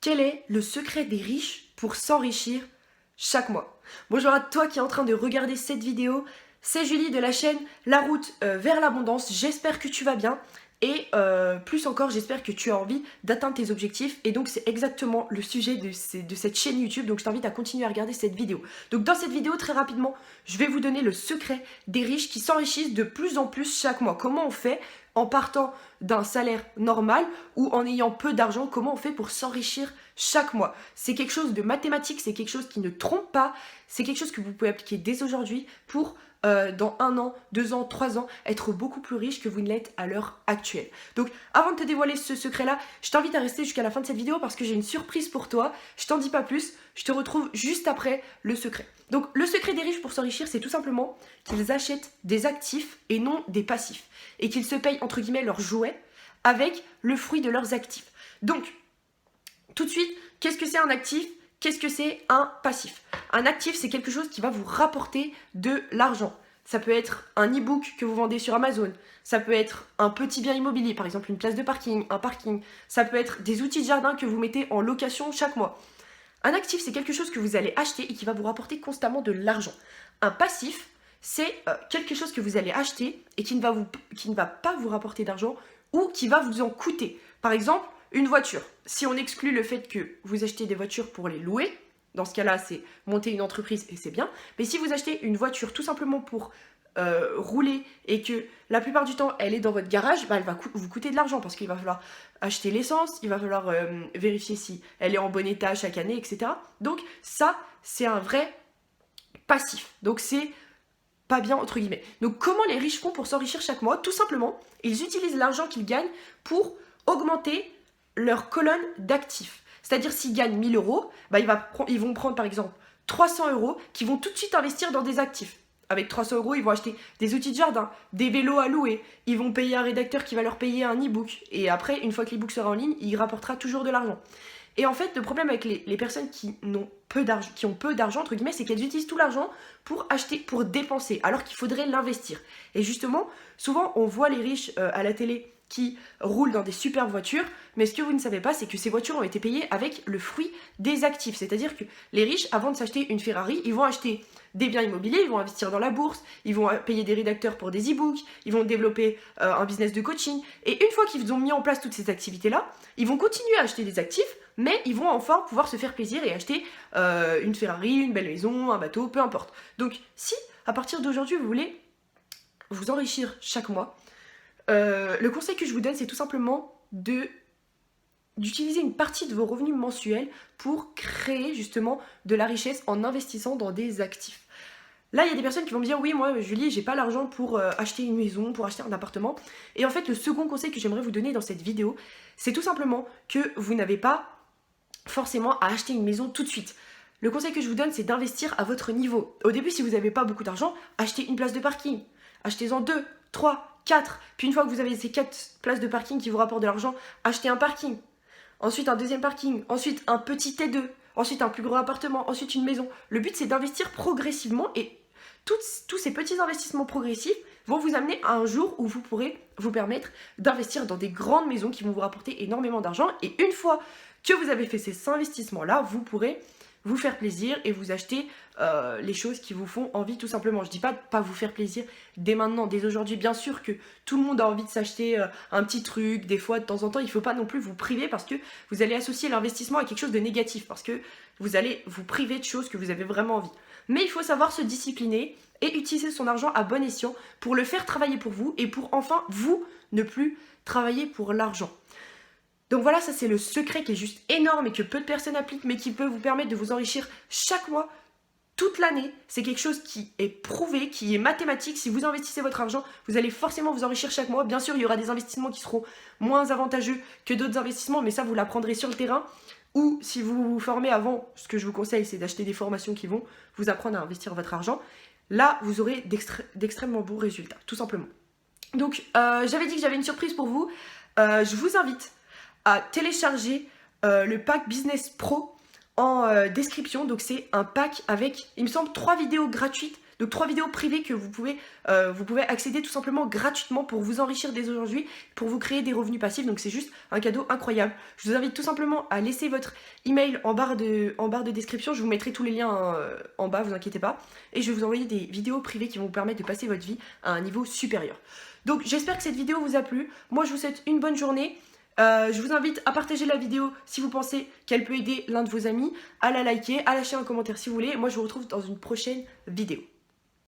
Quel est le secret des riches pour s'enrichir chaque mois? Bonjour à toi qui es en train de regarder cette vidéo, c'est Julie de la chaîne La Route vers l'Abondance, j'espère que tu vas bien et plus encore j'espère que tu as envie d'atteindre tes objectifs et donc c'est exactement le sujet de cette chaîne YouTube, donc je t'invite à continuer à regarder cette vidéo. Donc dans cette vidéo très rapidement, je vais vous donner le secret des riches qui s'enrichissent de plus en plus chaque mois. Comment on fait en partant d'un salaire normal ou en ayant peu d'argent, comment on fait pour s'enrichir chaque mois. C'est quelque chose de mathématique, c'est quelque chose qui ne trompe pas, c'est quelque chose que vous pouvez appliquer dès aujourd'hui pour dans 1 an, 2 ans, 3 ans, être beaucoup plus riche que vous ne l'êtes à l'heure actuelle. Donc avant de te dévoiler ce secret-là, je t'invite à rester jusqu'à la fin de cette vidéo parce que j'ai une surprise pour toi. Je t'en dis pas plus, je te retrouve juste après le secret. Donc le secret des riches pour s'enrichir, c'est tout simplement qu'ils achètent des actifs et non des passifs. Et qu'ils se payent entre guillemets leurs jouets avec le fruit de leurs actifs. Donc, tout de suite, qu'est-ce que c'est un actif? Qu'est-ce que c'est un passif? Un actif, c'est quelque chose qui va vous rapporter de l'argent. Ça peut être un e-book que vous vendez sur Amazon. Ça peut être un petit bien immobilier, par exemple une place de parking, un parking. Ça peut être des outils de jardin que vous mettez en location chaque mois. Un actif, c'est quelque chose que vous allez acheter et qui va vous rapporter constamment de l'argent. Un passif, c'est quelque chose que vous allez acheter et qui ne va pas vous rapporter d'argent ou qui va vous en coûter. Par exemple, une voiture. Si on exclut le fait que vous achetez des voitures pour les louer, dans ce cas-là, c'est monter une entreprise et c'est bien. Mais si vous achetez une voiture tout simplement pour rouler et que la plupart du temps elle est dans votre garage, bah, elle va vous coûter de l'argent parce qu'il va falloir acheter l'essence, il va falloir vérifier si elle est en bon état chaque année, etc. Donc ça, c'est un vrai passif. Donc c'est pas bien entre guillemets. Donc comment les riches font pour s'enrichir chaque mois? Tout simplement, ils utilisent l'argent qu'ils gagnent pour augmenter leur colonne d'actifs. C'est-à-dire s'ils gagnent 1000 euros, bah, ils vont prendre par exemple 300 euros qui vont tout de suite investir dans des actifs. Avec 300 euros, ils vont acheter des outils de jardin, des vélos à louer, ils vont payer un rédacteur qui va leur payer un e-book. Et après, une fois que l'e-book sera en ligne, il rapportera toujours de l'argent. Et en fait, le problème avec les personnes qui ont peu d'argent, entre guillemets, c'est qu'elles utilisent tout l'argent pour acheter, pour dépenser, alors qu'il faudrait l'investir. Et justement, souvent, on voit les riches à la télé qui roulent dans des superbes voitures, mais ce que vous ne savez pas, c'est que ces voitures ont été payées avec le fruit des actifs. C'est-à-dire que les riches, avant de s'acheter une Ferrari, ils vont acheter des biens immobiliers, ils vont investir dans la bourse, ils vont payer des rédacteurs pour des e-books, ils vont développer un business de coaching. Et une fois qu'ils ont mis en place toutes ces activités-là, ils vont continuer à acheter des actifs, mais ils vont enfin pouvoir se faire plaisir et acheter une Ferrari, une belle maison, un bateau, peu importe. Donc si, à partir d'aujourd'hui, vous voulez vous enrichir chaque mois, le conseil que je vous donne, c'est tout simplement d'utiliser une partie de vos revenus mensuels pour créer justement de la richesse en investissant dans des actifs. Là, il y a des personnes qui vont me dire, oui, moi, Julie, j'ai pas l'argent pour acheter une maison, pour acheter un appartement. Et en fait, le second conseil que j'aimerais vous donner dans cette vidéo, c'est tout simplement que vous n'avez pas forcément à acheter une maison tout de suite. Le conseil que je vous donne, c'est d'investir à votre niveau. Au début, si vous n'avez pas beaucoup d'argent, achetez une place de parking. Achetez-en 2, 3, 4. Puis une fois que vous avez ces 4 places de parking qui vous rapportent de l'argent, achetez un parking. Ensuite, un deuxième parking. Ensuite, un petit T2. Ensuite, un plus gros appartement. Ensuite, une maison. Le but, c'est d'investir progressivement et tous ces petits investissements progressifs vont vous amener à un jour où vous pourrez vous permettre d'investir dans des grandes maisons qui vont vous rapporter énormément d'argent. Et une fois que vous avez fait ces investissements-là, vous pourrez vous faire plaisir et vous acheter les choses qui vous font envie tout simplement. Je dis pas vous faire plaisir dès maintenant, dès aujourd'hui. Bien sûr que tout le monde a envie de s'acheter un petit truc, des fois de temps en temps. Il ne faut pas non plus vous priver parce que vous allez associer l'investissement à quelque chose de négatif parce que vous allez vous priver de choses que vous avez vraiment envie. Mais il faut savoir se discipliner et utiliser son argent à bon escient pour le faire travailler pour vous et pour enfin vous ne plus travailler pour l'argent. Donc voilà, ça c'est le secret qui est juste énorme et que peu de personnes appliquent mais qui peut vous permettre de vous enrichir chaque mois, toute l'année. C'est quelque chose qui est prouvé, qui est mathématique. Si vous investissez votre argent, vous allez forcément vous enrichir chaque mois. Bien sûr, il y aura des investissements qui seront moins avantageux que d'autres investissements, mais ça vous l'apprendrez sur le terrain. Ou si vous vous formez avant, ce que je vous conseille c'est d'acheter des formations qui vont vous apprendre à investir votre argent. Là, vous aurez d'extrêmement beaux résultats, tout simplement. Donc, j'avais dit que j'avais une surprise pour vous. Je vous invite à télécharger le pack Business Pro en description. Donc c'est un pack avec, il me semble, 3 vidéos gratuites Donc 3 vidéos privées que vous pouvez accéder tout simplement gratuitement pour vous enrichir dès aujourd'hui, pour vous créer des revenus passifs. Donc c'est juste un cadeau incroyable. Je vous invite tout simplement à laisser votre email en barre de description. Je vous mettrai tous les liens en bas, vous inquiétez pas. Et je vais vous envoyer des vidéos privées qui vont vous permettre de passer votre vie à un niveau supérieur. Donc j'espère que cette vidéo vous a plu. Moi je vous souhaite une bonne journée. Je vous invite à partager la vidéo si vous pensez qu'elle peut aider l'un de vos amis, à la liker, à lâcher un commentaire si vous voulez. Moi je vous retrouve dans une prochaine vidéo.